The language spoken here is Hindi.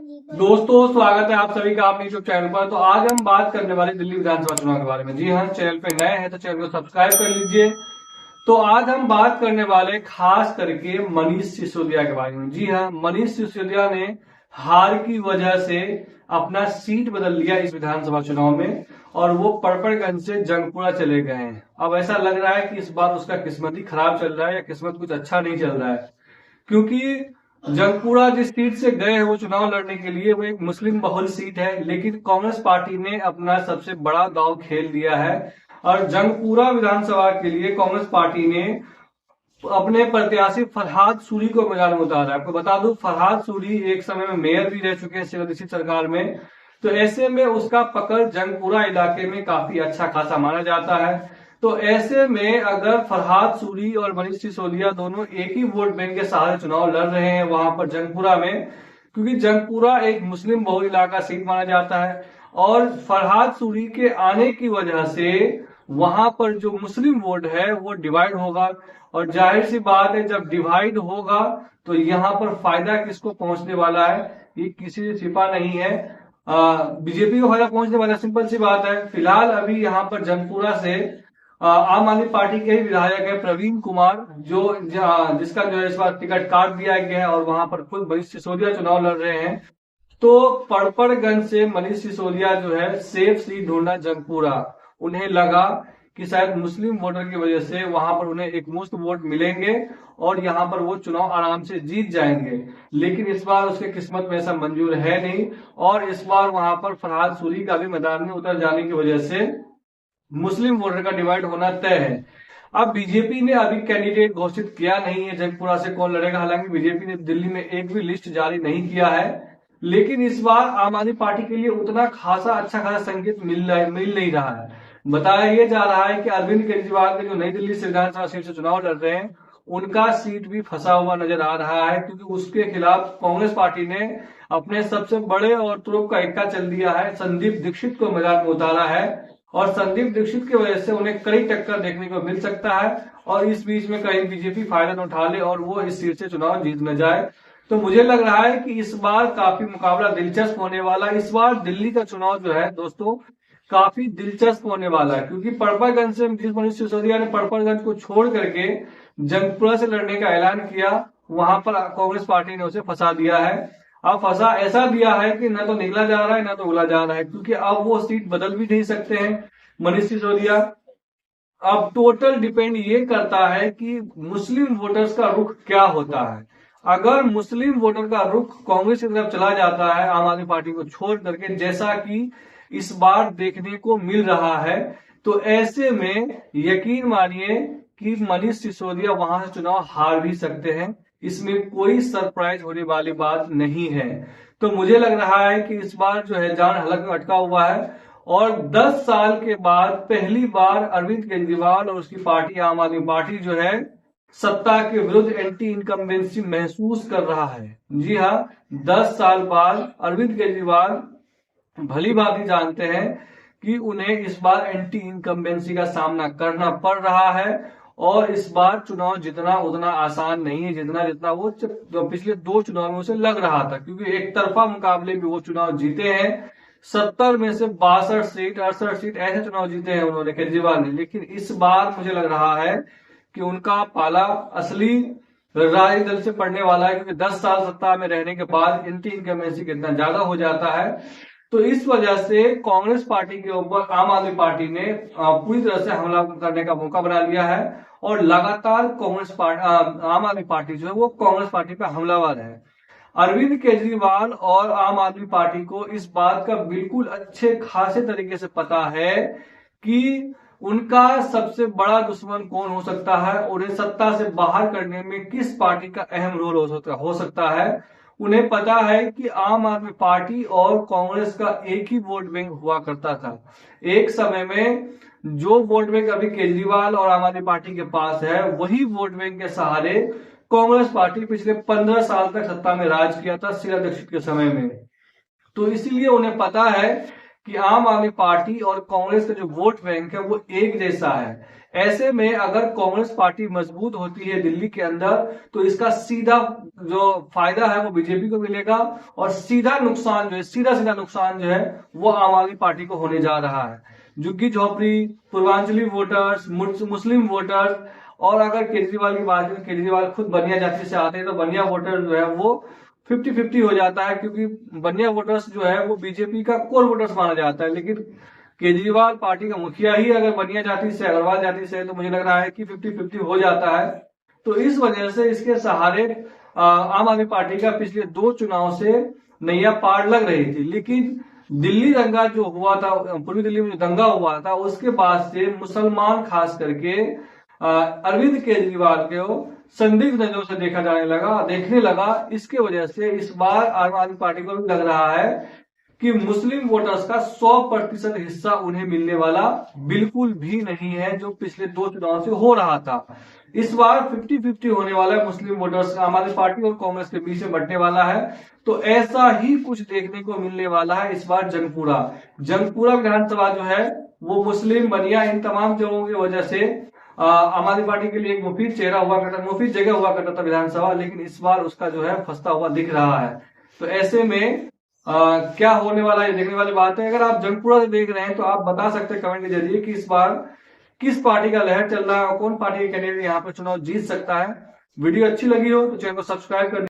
दोस्तों स्वागत है आप सभी का अपने यूट्यूब चैनल पर। तो आज हम बात करने वाले दिल्ली विधानसभा चुनाव के बारे में। जी हाँ, चैनल पे नए हैं तो चैनल को सब्सक्राइब कर लीजिए। तो आज हम बात करने वाले खास करके मनीष सिसोदिया के बारे में। जी हाँ, मनीष सिसोदिया ने हार की वजह से अपना सीट बदल लिया इस विधानसभा चुनाव में और वो पड़पड़गंज से जंगपुरा चले गए हैं। अब ऐसा लग रहा है कि इस बार उसका किस्मत ही खराब चल रहा है या किस्मत कुछ अच्छा नहीं चल रहा है, क्योंकि जंगपुरा जिस सीट से गए हैं वो चुनाव लड़ने के लिए, वो एक मुस्लिम बहुल सीट है, लेकिन कांग्रेस पार्टी ने अपना सबसे बड़ा दांव खेल दिया है और जंगपुरा विधानसभा के लिए कांग्रेस पार्टी ने अपने प्रत्याशी फरहाद सूरी को मैदान में उतारा है। आपको बता दूं, फरहाद सूरी एक समय में मेयर भी रह चुके हैं शिवदीसी सरकार में। तो ऐसे में उसका पकड़ जंगपुरा इलाके में काफी अच्छा खासा माना जाता है। तो ऐसे में अगर फरहाद सूरी और मनीष सिसोदिया दोनों एक ही वोट बैंक के सहारे चुनाव लड़ रहे हैं वहां पर जंगपुरा में, क्योंकि जंगपुरा एक मुस्लिम बहुल इलाका सीट माना जाता है और फरहाद सूरी के आने की वजह से वहां पर जो मुस्लिम वोट है वो डिवाइड होगा और जाहिर सी बात है जब डिवाइड होगा तो यहाँ पर फायदा किसको पहुंचने वाला है, ये किसी से छिपा नहीं है। बीजेपी को फायदा पहुंचने वाला, सिंपल सी बात है। फिलहाल अभी यहाँ पर जंगपुरा से आम आदमी पार्टी के ही विधायक है प्रवीण कुमार, जिसका जो है इस बार टिकट काट दिया गया है और वहां पर खुद मनीष सिसोदिया चुनाव लड़ रहे हैं। तो पड़पड़गंज से मनीष सिसोदिया जो है सेफ सीट ढूंढना जंगपुरा। उन्हें लगा कि शायद मुस्लिम वोटर की वजह से वहां पर उन्हें एक मुश्त वोट मिलेंगे और यहाँ पर वो चुनाव आराम से जीत जाएंगे, लेकिन इस बार उसके किस्मत में ऐसा मंजूर है नहीं और इस बार वहां पर फरहाद सूरी का भी मैदान में उतर जाने की वजह से मुस्लिम वोटर का डिवाइड होना तय है। अब बीजेपी ने अभी कैंडिडेट घोषित किया नहीं है जंगपुरा से कौन लड़ेगा। हालांकि बीजेपी ने दिल्ली में एक भी लिस्ट जारी नहीं किया है, लेकिन इस बार आम आदमी पार्टी के लिए उतना खासा अच्छा खासा संकेत मिल नहीं रहा है। बताया यह जा रहा है कि अरविंद केजरीवाल के जो नई दिल्ली से विधानसभा सीट से चुनाव लड़ रहे हैं उनका सीट भी फंसा हुआ नजर आ रहा है, क्योंकि उसके खिलाफ कांग्रेस पार्टी ने अपने सबसे बड़े और तुरुप का इक्का चल दिया है, संदीप दीक्षित को मैदान में उतारा है और संदीप दीक्षित की वजह से उन्हें कई टक्कर देखने को मिल सकता है और इस बीच में कहीं बीजेपी फायदा न उठा ले और वो इस सीट से चुनाव जीत न जाए। तो मुझे लग रहा है कि इस बार काफी मुकाबला दिलचस्प होने वाला है। इस बार दिल्ली का चुनाव जो है दोस्तों काफी दिलचस्प होने वाला है, क्योंकि पड़पड़गंज से मनीष सिसोदिया ने पड़पड़गंज को छोड़ करके जंगपुरा से लड़ने का ऐलान किया, वहां पर कांग्रेस पार्टी ने उसे फंसा दिया है। अब फंसा ऐसा दिया है कि न तो निकला जा रहा है न तो उगला जा रहा है, क्योंकि अब वो सीट बदल भी नहीं सकते हैं मनीष सिसोदिया। अब टोटल डिपेंड ये करता है कि मुस्लिम वोटर्स का रुख क्या होता है। अगर मुस्लिम वोटर का रुख कांग्रेस की तरफ चला जाता है आम आदमी पार्टी को छोड़ करके, जैसा कि इस बार देखने को मिल रहा है, तो ऐसे में यकीन मानिए कि मनीष सिसोदिया वहां से चुनाव हार भी सकते हैं। इसमें कोई सरप्राइज होने वाली बात नहीं है। तो मुझे लग रहा है कि इस बार जो है जान हलक में अटका हुआ है और 10 साल के बाद पहली बार अरविंद केजरीवाल और उसकी पार्टी आम आदमी पार्टी जो है सत्ता के विरुद्ध एंटी इनकम्बेंसी महसूस कर रहा है। जी हाँ, 10 साल बाद अरविंद केजरीवाल भली भांति जानते हैं कि उन्हें इस बार एंटी इनकम्बेंसी का सामना करना पड़ रहा है और इस बार चुनाव जितना उतना आसान नहीं है जितना वो पिछले 2 चुनाव में उसे लग रहा था, क्योंकि एक तरफा मुकाबले में वो चुनाव जीते हैं। 70 में से 62 सीट 68 सीट ऐसे चुनाव जीते हैं उन्होंने, केजरीवाल ने। लेकिन इस बार मुझे लग रहा है कि उनका पाला असली राजनीतिक दल से पड़ने वाला है, क्योंकि 10 साल सत्ता में रहने के बाद एंटी इनकम्बेंसी कितना ज्यादा हो जाता है। तो इस वजह से कांग्रेस पार्टी के ऊपर आम आदमी पार्टी ने पूरी तरह से हमला करने का मौका बना लिया है और लगातार आम आदमी पार्टी जो है वो कांग्रेस पार्टी पर हमलावर है। अरविंद केजरीवाल और आम आदमी पार्टी को इस बात का बिल्कुल अच्छे खासे तरीके से पता है कि उनका सबसे बड़ा दुश्मन कौन हो सकता है, उन्हें सत्ता से बाहर करने में किस पार्टी का अहम रोल हो सकता है। उन्हें पता है कि आम आदमी पार्टी और कांग्रेस का एक ही वोट बैंक हुआ करता था। एक समय में जो वोट बैंक अभी केजरीवाल और आम आदमी पार्टी के पास है, वही वोट बैंक के सहारे कांग्रेस पार्टी पिछले 15 साल तक सत्ता में राज किया था शीला दीक्षित के समय में। तो इसीलिए उन्हें पता है कि आम आदमी पार्टी और कांग्रेस का जो वोट बैंक है वो एक जैसा है। ऐसे में अगर कांग्रेस पार्टी मजबूत होती है दिल्ली के अंदर तो इसका सीधा जो फायदा है वो बीजेपी को मिलेगा, और सीधा नुकसान जो है, सीधा नुकसान जो है वो आम आदमी पार्टी को होने जा रहा है। झुग्गी झोपड़ी, पूर्वांचली वोटर्स, मुस्लिम वोटर्स, और अगर केजरीवाल की बात करें, केजरीवाल खुद बनिया जाति से आते हैं, तो बनिया वोटर जो है वो 50-50 हो जाता है, क्योंकि बनिया वोटर्स जो है वो बीजेपी का कोर वोटर्स माना जाता है। लेकिन केजरीवाल पार्टी का मुखिया ही अगर बनिया जाति से, अग्रवाल जाति से है, तो मुझे लग रहा है कि 50-50 हो जाता है। तो इस वजह से इसके सहारे आम आदमी पार्टी का पिछले 2 चुनाव से नैया पार लग रही थी। लेकिन दिल्ली दंगा जो हुआ था, पूर्वी दिल्ली में जो दंगा हुआ था, उसके बाद से मुसलमान खास करके अरविंद केजरीवाल को संदिग्ध नजरों से देखने लगा। इसके वजह से इस बार आम आदमी पार्टी को भी लग रहा है कि मुस्लिम वोटर्स का 100% हिस्सा उन्हें मिलने वाला बिल्कुल भी नहीं है, जो पिछले 2 चुनाव से हो रहा था। इस बार 50-50 होने वाला है, मुस्लिम वोटर्स आम आदमी पार्टी और कांग्रेस के बीच में बंटने वाला है। तो ऐसा ही कुछ देखने को मिलने वाला है इस बार जंगपुरा विधानसभा जो है वो मुस्लिम, बनिया, इन तमाम जगहों की वजह से आम आदमी पार्टी के लिए एक मुफीद चेहरा हुआ करता, मुफीद जगह हुआ करता था विधानसभा, लेकिन इस बार उसका जो है फंसता हुआ दिख रहा है। तो ऐसे में क्या होने वाला है देखने वाली बात है। अगर आप जंगपुरा से देख रहे हैं तो आप बता सकते हैं कमेंट के जरिए कि इस बार किस पार्टी का लहर चल रहा है और कौन पार्टी के कैंडिडेट यहाँ पे चुनाव जीत सकता है। वीडियो अच्छी लगी हो तो चैनल को सब्सक्राइब कर